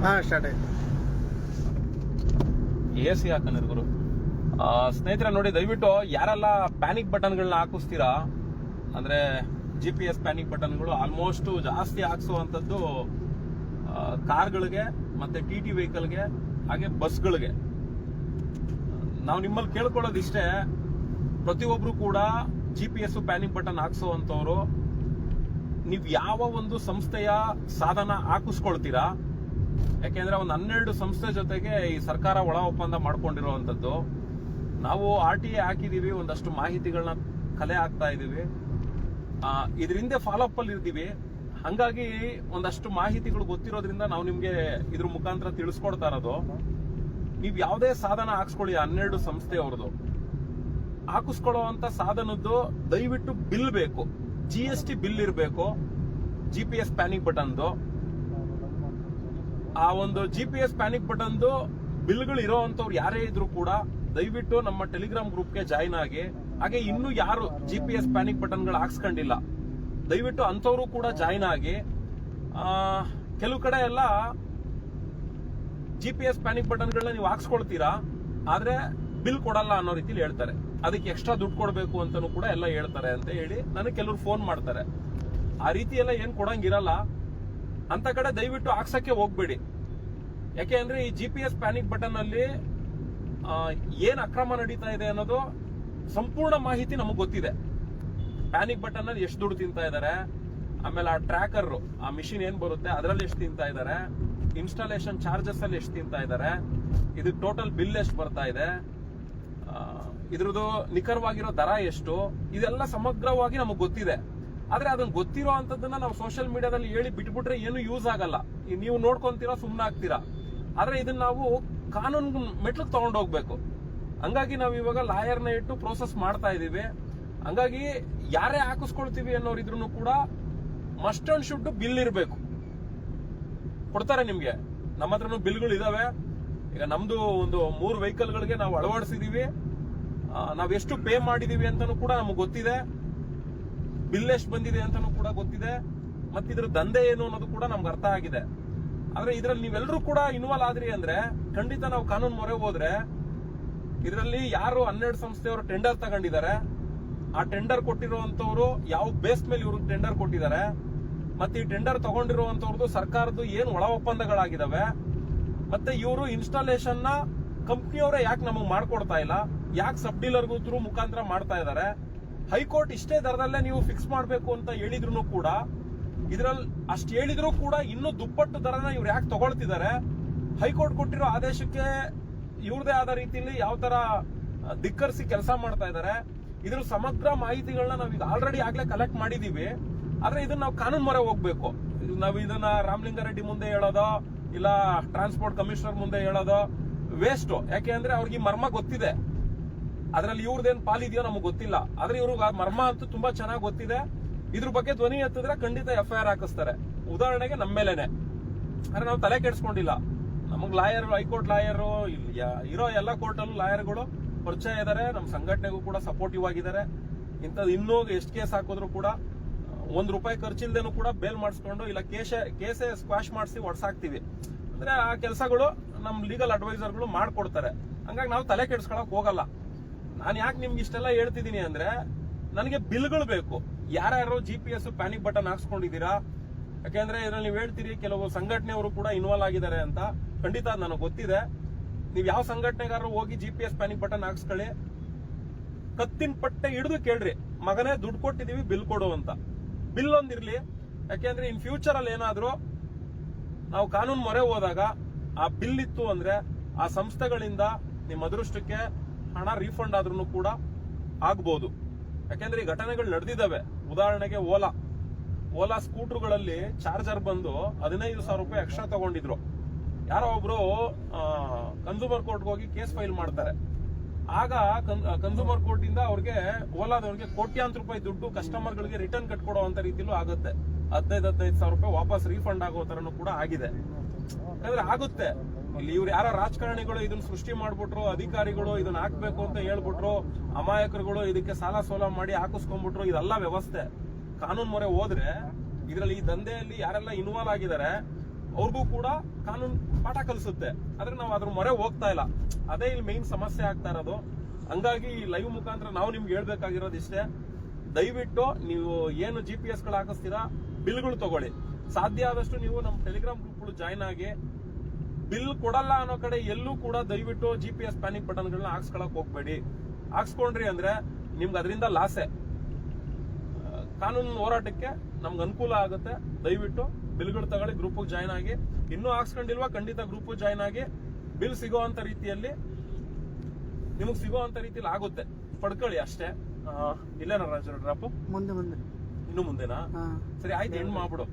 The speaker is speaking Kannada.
ಸ್ಟಾರ್ಟ್ ಆಯ್ತು. AC ಹಾಕಂದ್ರೆ ಗುರು. ಸ್ನೇಹಿತರೆ ನೋಡಿ, ದಯವಿಟ್ಟು ಯಾರೆಲ್ಲ ಪ್ಯಾನಿಕ್ ಬಟನ್ಗಳನ್ನ ಹಾಕಿಸ್ತೀರಾ ಅಂದ್ರೆ GPS ಪ್ಯಾನಿಕ್ ಬಟನ್ಗಳು ಆಲ್ಮೋಸ್ಟ್ ಜಾಸ್ತಿ ಹಾಕ್ಸುವಂತದ್ದು ಕಾರ್ಗಳಿಗೆ ಮತ್ತೆ TT ವೆಹಿಕಲ್ಗೆ ಹಾಗೆ ಬಸ್ಗಳಿಗೆ. ನಾವು ನಿಮ್ಮಲ್ಲಿ ಕೇಳ್ಕೊಳ್ಳೋದಿಷ್ಟೇ, ಪ್ರತಿಯೊಬ್ರು ಕೂಡ GPS ಪ್ಯಾನಿಕ್ ಬಟನ್ ಹಾಕ್ಸುವಂತವ್ರು ನೀವು ಯಾವ ಒಂದು ಸಂಸ್ಥೆಯ ಸಾಧನ ಹಾಕಿಸ್ಕೊಳ್ತೀರಾ. ಯಾಕೆಂದ್ರೆ ಒಂದು 12 ಸಂಸ್ಥೆ ಜೊತೆಗೆ ಈ ಸರ್ಕಾರ ಒಳ ಒಪ್ಪಂದ ಮಾಡ್ಕೊಂಡಿರುವಂತದ್ದು. ನಾವು RTA ಹಾಕಿದೀವಿ, ಒಂದಷ್ಟು ಮಾಹಿತಿಗಳನ್ನ ಕಲೆ ಹಾಕ್ತಾ ಇದೀವಿ, ಇದರಿಂದ ಫಾಲೋ ಅಪ್ ಅಲ್ಲಿ ಇರ್ತೀವಿ. ಹಂಗಾಗಿ ಒಂದಷ್ಟು ಮಾಹಿತಿಗಳು ಗೊತ್ತಿರೋದ್ರಿಂದ ನಾವು ನಿಮ್ಗೆ ಇದ್ರ ಮುಖಾಂತರ ತಿಳಿಸ್ಕೊಡ್ತಾ ಇರೋದು. ನೀವು ಯಾವುದೇ ಸಾಧನ ಹಾಕ್ಸ್ಕೊಳ್ಳಿ, 12 ಸಂಸ್ಥೆಯವ್ರದ್ದು ಹಾಕಿಸ್ಕೊಳ್ಳುವಂತ ಸಾಧನದ್ದು ದಯವಿಟ್ಟು ಬಿಲ್ ಬೇಕು, GST ಬಿಲ್ ಇರಬೇಕು. GPS ಪ್ಯಾನಿಕ್ ಬಟನ್ದು ಆ ಒಂದು GPS ಪ್ಯಾನಿಕ್ ಬಟನ್ದು ಬಿಲ್ಗಳು ಇರೋವಂಥವ್ರು ಯಾರೇ ಇದ್ರು ಕೂಡ ದಯವಿಟ್ಟು ನಮ್ಮ ಟೆಲಿಗ್ರಾಮ್ ಗ್ರೂಪ್ಗೆ ಜಾಯಿನ್ ಆಗಿ. ಹಾಗೆ ಇನ್ನು ಯಾರು GPS ಪ್ಯಾನಿಕ್ ಬಟನ್ಗಳು ಹಾಕ್ಸ್ಕೊಂಡಿಲ್ಲ ದಯವಿಟ್ಟು ಅಂತವರು ಕೂಡ ಜಾಯಿನ್ ಆಗಿ. ಕೆಲವು ಕಡೆ ಎಲ್ಲ GPS ಪ್ಯಾನಿಕ್ ಬಟನ್ಗಳನ್ನ ನೀವು ಹಾಕ್ಸ್ಕೊಳ್ತೀರಾ, ಆದ್ರೆ ಬಿಲ್ ಕೊಡಲ್ಲ ಅನ್ನೋ ರೀತಿಲಿ ಹೇಳ್ತಾರೆ. ಅದಕ್ಕೆ ಎಕ್ಸ್ಟ್ರಾ ದುಡ್ಡು ಕೊಡಬೇಕು ಅಂತಾನು ಕೂಡ ಎಲ್ಲ ಹೇಳ್ತಾರೆ ಅಂತ ಹೇಳಿ ನನಗೆ ಕೆಲವರು ಫೋನ್ ಮಾಡ್ತಾರೆ. ಆ ರೀತಿ ಎಲ್ಲ ಏನ್ ಕೊಡಂಗಿರಲ್ಲ. ಅಂತ ಕಡೆ ದಯವಿಟ್ಟು ಹಾಕ್ಸಕ್ಕೆ ಹೋಗ್ಬೇಡಿ. ಯಾಕೆ ಅಂದ್ರೆ ಈ GPS ಪ್ಯಾನಿಕ್ ಬಟನ್ ಅಲ್ಲಿ ಏನ್ ಅಕ್ರಮ ನಡೀತಾ ಇದೆ ಅನ್ನೋದು ಸಂಪೂರ್ಣ ಮಾಹಿತಿ ನಮಗ್ ಗೊತ್ತಿದೆ. ಪ್ಯಾನಿಕ್ ಬಟನ್ ಅಲ್ಲಿ ಎಷ್ಟು ದುಡ್ಡು ತಿಂತಾ ಇದಾರೆ, ಆಮೇಲೆ ಆ ಟ್ರ್ಯಾಕರ್ ಆ ಮಿಷಿನ್ ಏನ್ ಬರುತ್ತೆ ಅದರಲ್ಲಿ ಎಷ್ಟು ತಿಂತಾ ಇದಾರೆ, ಇನ್ಸ್ಟಾಲೇಷನ್ ಚಾರ್ಜಸ್ ಅಲ್ಲಿ ಎಷ್ಟು ತಿಂತಾ ಇದಾರೆ, ಇದು ಟೋಟಲ್ ಬಿಲ್ ಎಷ್ಟು ಬರ್ತಾ ಇದೆ, ಇದ್ರದ್ದು ನಿಖರವಾಗಿರೋ ದರ ಎಷ್ಟು, ಇದೆಲ್ಲ ಸಮಗ್ರವಾಗಿ ನಮಗ್ ಗೊತ್ತಿದೆ. ಆದ್ರೆ ಅದನ್ನ ಗೊತ್ತಿರೋ ಅಂತದನ್ನ ನಾವು ಸೋಷಿಯಲ್ ಮೀಡಿಯಾದಲ್ಲಿ ಹೇಳಿ ಬಿಟ್ಬಿಟ್ರೆ ಏನು ಯೂಸ್ ಆಗಲ್ಲ. ನೀವು ನೋಡ್ಕೊಂತೀರಾ, ಸುಮ್ನೆ ಆಗ್ತೀರಾ. ಆದ್ರೆ ಇದನ್ನ ನಾವು ಕಾನೂನು ಮೆಟ್ಲಿಗೆ ತಗೊಂಡೋಗ್ಬೇಕು. ಹಂಗಾಗಿ ನಾವು ಇವಾಗ ಲಾಯರ್ನ ಇಟ್ಟು ಪ್ರೋಸೆಸ್ ಮಾಡ್ತಾ ಇದೀವಿ. ಹಂಗಾಗಿ ಯಾರೇ ಹಾಕಿಸ್ಕೊಳ್ತೀವಿ ಅನ್ನೋರು ಇದ್ರೂ ಕೂಡ ಮಸ್ಟ್ ಅಂಡ್ ಶುಡ್ ಬಿಲ್ ಇರಬೇಕು. ಕೊಡ್ತಾರೆ ನಿಮ್ಗೆ, ನಮ್ಮ ಹತ್ರನೂ ಬಿಲ್ಗಳು ಇದಾವೆ. ಈಗ ನಮ್ದು ಒಂದು 3 ವೆಹಿಕಲ್ಗಳಿಗೆ ನಾವು ಅಳವಡಿಸಿದೀವಿ. ನಾವ್ ಎಷ್ಟು ಪೇ ಮಾಡಿದೀವಿ ಅಂತಾನು ಕೂಡ ನಮ್ಗೆ ಗೊತ್ತಿದೆ, ಬಿಲ್ ಎಷ್ಟು ಬಂದಿದೆ ಅಂತಾನು ಕೂಡ ಗೊತ್ತಿದೆ, ಮತ್ತೆ ಇದ್ರ ದಂಧೆ ಏನು ಅನ್ನೋದು ಕೂಡ ನಮ್ಗೆ ಅರ್ಥ ಆಗಿದೆ. ಆದ್ರೆ ಇದ್ರಲ್ಲಿ ನೀವೆಲ್ಲರೂ ಕೂಡ ಇನ್ವಾಲ್ವ್ ಆದ್ರಿ ಅಂದ್ರೆ ಖಂಡಿತ ನಾವು ಕಾನೂನು ಮೊರೆ ಹೋದ್ರೆ ಇದರಲ್ಲಿ ಯಾರು 12 ಸಂಸ್ಥೆಯವರು ಟೆಂಡರ್ ತಗೊಂಡಿದ್ದಾರೆ, ಆ ಟೆಂಡರ್ ಕೊಟ್ಟಿರುವಂತವ್ರು ಯಾವ ಬೇಸ್ ಮೇಲೆ ಇವ್ರಿಗೆ ಟೆಂಡರ್ ಕೊಟ್ಟಿದ್ದಾರೆ, ಮತ್ತೆ ಈ ಟೆಂಡರ್ ತಗೊಂಡಿರುವಂತವ್ರದ್ದು ಸರ್ಕಾರದ ಏನು ಒಳ ಒಪ್ಪಂದಗಳಾಗಿದಾವೆ, ಮತ್ತೆ ಇವರು ಇನ್ಸ್ಟಾಲೇಷನ್ ನ ಕಂಪ್ನಿಯವರೇ ಯಾಕೆ ನಮಗ್ ಮಾಡ್ಕೊಡ್ತಾ ಇಲ್ಲ, ಯಾಕೆ ಸಬ್ ಡೀಲರ್ ಥ್ರೂ ಮುಖಾಂತರ ಮಾಡ್ತಾ ಇದಾರೆ. ಹೈಕೋರ್ಟ್ ಇಷ್ಟೇ ದರದಲ್ಲೇ ನೀವು ಫಿಕ್ಸ್ ಮಾಡಬೇಕು ಅಂತ ಹೇಳಿದ್ರು ಕೂಡ ಇದ್ರಲ್ಲಿ ಅಷ್ಟು ಹೇಳಿದ್ರು ಕೂಡ ಇನ್ನೂ ದುಪ್ಪಟ್ಟು ದರನ ಇವ್ರು ಯಾಕೆ ತಗೊಳ್ತಿದ್ದಾರೆ. ಹೈಕೋರ್ಟ್ ಕೊಟ್ಟಿರೋ ಆದೇಶಕ್ಕೆ ಇವ್ರದೇ ಆದ ರೀತಿಯಲ್ಲಿ ಯಾವ ತರ ಧಿಕ್ಕರಿಸಿ ಕೆಲಸ ಮಾಡ್ತಾ ಇದ್ದಾರೆ. ಇದ್ರ ಸಮಗ್ರ ಮಾಹಿತಿಗಳನ್ನ ನಾವು ಈಗ ಆಲ್ರೆಡಿ ಆಗ್ಲೇ ಕಲೆಕ್ಟ್ ಮಾಡಿದೀವಿ. ಆದ್ರೆ ಇದನ್ನ ನಾವು ಕಾನೂನು ಮೊರೆ ಹೋಗ್ಬೇಕು. ನಾವು ಇದನ್ನ ರಾಮಲಿಂಗಾರೆಡ್ಡಿ ಮುಂದೆ ಹೇಳೋದೋ ಇಲ್ಲ ಟ್ರಾನ್ಸ್ಪೋರ್ಟ್ ಕಮಿಷನರ್ ಮುಂದೆ ಹೇಳೋದೋ ವೇಸ್ಟ್. ಯಾಕೆ ಅಂದ್ರೆ ಅವ್ರಿಗೆ ಮರ್ಮ ಗೊತ್ತಿದೆ, ಅದ್ರಲ್ಲಿ ಇವ್ರದೇನ್ ಪಾಲಿದೆಯೋ ನಮಗ್ ಗೊತ್ತಿಲ್ಲ. ಆದ್ರೆ ಇವ್ರಿಗೆ ಆ ಮರ್ಮ ಅಂತೂ ತುಂಬಾ ಚೆನ್ನಾಗಿ ಗೊತ್ತಿದೆ. ಇದ್ರ ಬಗ್ಗೆ ಧ್ವನಿ ಎತ್ತಿದ್ರೆ ಖಂಡಿತ FIR ಹಾಕಿಸ್ತಾರೆ. ಉದಾಹರಣೆಗೆ ನಮ್ಮ ಮೇಲೇನೆ. ಆದ್ರೆ ನಾವು ತಲೆ ಕೆಡಿಸ್ಕೊಂಡಿಲ್ಲ. ನಮಗ್ ಲಾಯರ್, ಹೈಕೋರ್ಟ್ ಲಾಯರ್ ಇರೋ ಎಲ್ಲ ಕೋರ್ಟಲ್ಲೂ ಲಾಯರ್ಗಳು ಪರಿಚಯ ಇದಾರೆ. ನಮ್ಮ ಸಂಘಟನೆಗೂ ಕೂಡ ಸಪೋರ್ಟಿವ್ ಆಗಿದ್ದಾರೆ. ಇಂಥದ್ದು ಇನ್ನೂ ಎಷ್ಟು ಕೇಸ್ ಹಾಕಿದ್ರು ಕೂಡ ₹1 ಖರ್ಚಿಲ್ದೇನು ಕೂಡ ಬೇಲ್ ಮಾಡಿಸ್ಕೊಂಡು ಇಲ್ಲ ಕೇಸೇ ಸ್ಕ್ವಾಶ್ ಮಾಡಿಸಿ ಹೊಡ್ಸಾಕ್ತಿವಿ. ಅಂದ್ರೆ ಆ ಕೆಲಸಗಳು ನಮ್ ಲೀಗಲ್ ಅಡ್ವೈಸರ್ಗಳು ಮಾಡ್ಕೊಡ್ತಾರೆ. ಹಂಗಾಗಿ ನಾವು ತಲೆ ಕೆಡಿಸ್ಕೊಳಕ್ ಹೋಗಲ್ಲ. ನಾನು ಯಾಕೆ ನಿಮ್ಗೆ ಇಷ್ಟೆಲ್ಲ ಹೇಳ್ತಿದ್ದೀನಿ ಅಂದ್ರೆ ನನಗೆ ಬಿಲ್ಗಳು ಬೇಕು. ಯಾರ್ಯಾರು GPS ಪ್ಯಾನಿಕ್ ಬಟನ್ ಹಾಕ್ಸ್ಕೊಂಡಿದ್ದೀರಾ, ಯಾಕೆಂದ್ರೆ ಇದ್ರಲ್ಲಿ ನೀವು ಹೇಳ್ತೀರಿ ಕೆಲವು ಸಂಘಟನೆಯವರು ಕೂಡ ಇನ್ವಾಲ್ವ್ ಆಗಿದ್ದಾರೆ ಅಂತ. ಖಂಡಿತ ನನಗೆ ಗೊತ್ತಿದೆ. ನೀವು ಯಾವ ಸಂಘಟನೆಗಾರರು ಹೋಗಿ GPS ಪ್ಯಾನಿಕ್ ಬಟನ್ ಹಾಕ್ಸ್ಕೊಳ್ಳಿ, ಕತ್ತಿನ ಪಟ್ಟೆ ಹಿಡಿದು ಕೇಳ್ರಿ, ಮಗನೇ ದುಡ್ಡು ಕೊಟ್ಟಿದೀವಿ ಬಿಲ್ ಕೊಡು ಅಂತ. ಬಿಲ್ ಒಂದಿರ್ಲಿ. ಯಾಕೆಂದ್ರೆ ಇನ್ ಫ್ಯೂಚರ್ ಅಲ್ಲಿ ಏನಾದ್ರು ನಾವು ಕಾನೂನು ಮೊರೆ ಹೋದಾಗ ಆ ಬಿಲ್ ಇತ್ತು ಅಂದ್ರೆ ಆ ಸಂಸ್ಥೆಗಳಿಂದ ನಿಮ್ಮ ಅದೃಷ್ಟಕ್ಕೆ ಹಣ ರೀಫಂಡ್ ಆದ್ರೂ ಕೂಡ ಆಗ್ಬಹುದು. ಯಾಕೆಂದ್ರೆ ಈ ಘಟನೆಗಳು ನಡೆದಿದ್ದಾವೆ. ಉದಾಹರಣೆಗೆ ಓಲಾ ಸ್ಕೂಟರ್ಗಳಲ್ಲಿ ಚಾರ್ಜರ್ ಬಂದು ₹15,000 ಎಕ್ಸ್ಟ್ರಾ ತಗೊಂಡಿದ್ರು. ಯಾರೋ ಒಬ್ರು ಕನ್ಸ್ಯೂಮರ್ ಕೋರ್ಟ್ಗೆ ಹೋಗಿ ಕೇಸ್ ಫೈಲ್ ಮಾಡ್ತಾರೆ. ಆಗ ಕನ್ಸ್ಯೂಮರ್ ಕೋರ್ಟ್ ಇಂದ ಅವ್ರಿಗೆ ಓಲಾದವ್ರಿಗೆ ಕೋಟ್ಯಾಂತರ ರೂಪಾಯಿ ದುಡ್ಡು ಕಸ್ಟಮರ್ಗಳಿಗೆ ರಿಟರ್ನ್ ಕಟ್ಕೊಡುವಂತ ರೀತಿಲೂ ಆಗುತ್ತೆ. 15,000 ರೂಪಾಯಿ ವಾಪಸ್ ರೀಫಂಡ್ ಆಗೋ ತರನು ಕೂಡ ಆಗಿದೆ. ಯಾಕಂದ್ರೆ ಆಗುತ್ತೆ. ಇಲ್ಲಿ ಇವ್ರು ಯಾರೋ ರಾಜಕಾರಣಿಗಳು ಇದನ್ನ ಸೃಷ್ಟಿ ಮಾಡ್ಬಿಟ್ರು, ಅಧಿಕಾರಿಗಳು ಇದನ್ನ ಹಾಕ್ಬೇಕು ಅಂತ ಹೇಳ್ಬಿಟ್ರು, ಅಮಾಯಕರುಗಳು ಇದಕ್ಕೆ ಸಾಲ ಸೋಲ ಮಾಡಿ ಹಾಕಿಸ್ಕೊಂಡ್ಬಿಟ್ರು. ಇದೆಲ್ಲ ವ್ಯವಸ್ಥೆ. ಕಾನೂನು ಮೊರೆ ಹೋದ್ರೆ ಇದರಲ್ಲಿ ಈ ದಂಧೆಯಲ್ಲಿ ಯಾರೆಲ್ಲ ಇನ್ವಾಲ್ವ್ ಆಗಿದ್ದಾರೆ ಅವ್ರಿಗೂ ಕೂಡ ಕಾನೂನು ಪಾಠ ಕಲಿಸುತ್ತೆ. ಆದ್ರೆ ನಾವು ಅದ್ರ ಮೊರೆ ಹೋಗ್ತಾ ಇಲ್ಲ. ಅದೇ ಇಲ್ಲಿ ಮೇನ್ ಸಮಸ್ಯೆ ಆಗ್ತಾ ಇರೋದು. ಹಂಗಾಗಿ ಲೈವ್ ಮುಖಾಂತರ ನಾವು ನಿಮ್ಗೆ ಹೇಳ್ಬೇಕಾಗಿರೋದು ಇಷ್ಟೇ, ದಯವಿಟ್ಟು ನೀವು ಏನು GPS ಗಳು ಹಾಕಿಸ್ತೀರಾ ಬಿಲ್ಗಳು ತಗೊಳ್ಳಿ. ಸಾಧ್ಯ ಆದಷ್ಟು ನೀವು ನಮ್ಮ ಟೆಲಿಗ್ರಾಮ್ ಗ್ರೂಪ್ಗಳು ಜಾಯ್ನ್ ಆಗಿ, ಬಿಲ್ ಕೊಡಲ್ಲ ಅನ್ನೋ ಕಡೆ ಎಲ್ಲೂ ಕೂಡ ದಯವಿಟ್ಟು GPS ಪ್ಯಾನಿಕ್ ಬಟನ್ಗಳನ್ನ ಹಾಕ್ಸ್ಕೊಳಕ್ ಹೋಗ್ಬೇಡಿ. ಹಾಕ್ಸ್ಕೊಂಡ್ರಿ ಅಂದ್ರೆ ನಿಮ್ಗೆ ಅದರಿಂದ ಲಾಸೆ. ಕಾನೂನು ಹೋರಾಟಕ್ಕೆ ನಮ್ಗೆ ಅನುಕೂಲ ಆಗುತ್ತೆ. ದಯವಿಟ್ಟು ಬಿಲ್ಗಳು ತಗೊಳ್ಳಿ, ಗ್ರೂಪ್ ಜಾಯ್ನ್ ಆಗಿ. ಇನ್ನೂ ಹಾಕ್ಸ್ಕೊಂಡಿಲ್ವಾ ಖಂಡಿತ ಗ್ರೂಪ್ ಜಾಯ್ನ್ ಆಗಿ. ಬಿಲ್ ಸಿಗೋಂತ ರೀತಿಯಲ್ಲಿ ನಿಮಗ್ ಸಿಗೋಂತ ರೀತಿಯಲ್ಲಿ ಆಗುತ್ತೆ, ಪಡ್ಕೊಳ್ಳಿ ಅಷ್ಟೇ. ಇಲ್ಲೇನ ರಾಜ ಡ್ರಾಪ್ ಮುಂದೆ ಇನ್ನು ಮುಂದೆನಾ? ಸರಿ ಆಯ್ತು, ಎಂಡ್ ಮಾಡ್ಬಿಡು.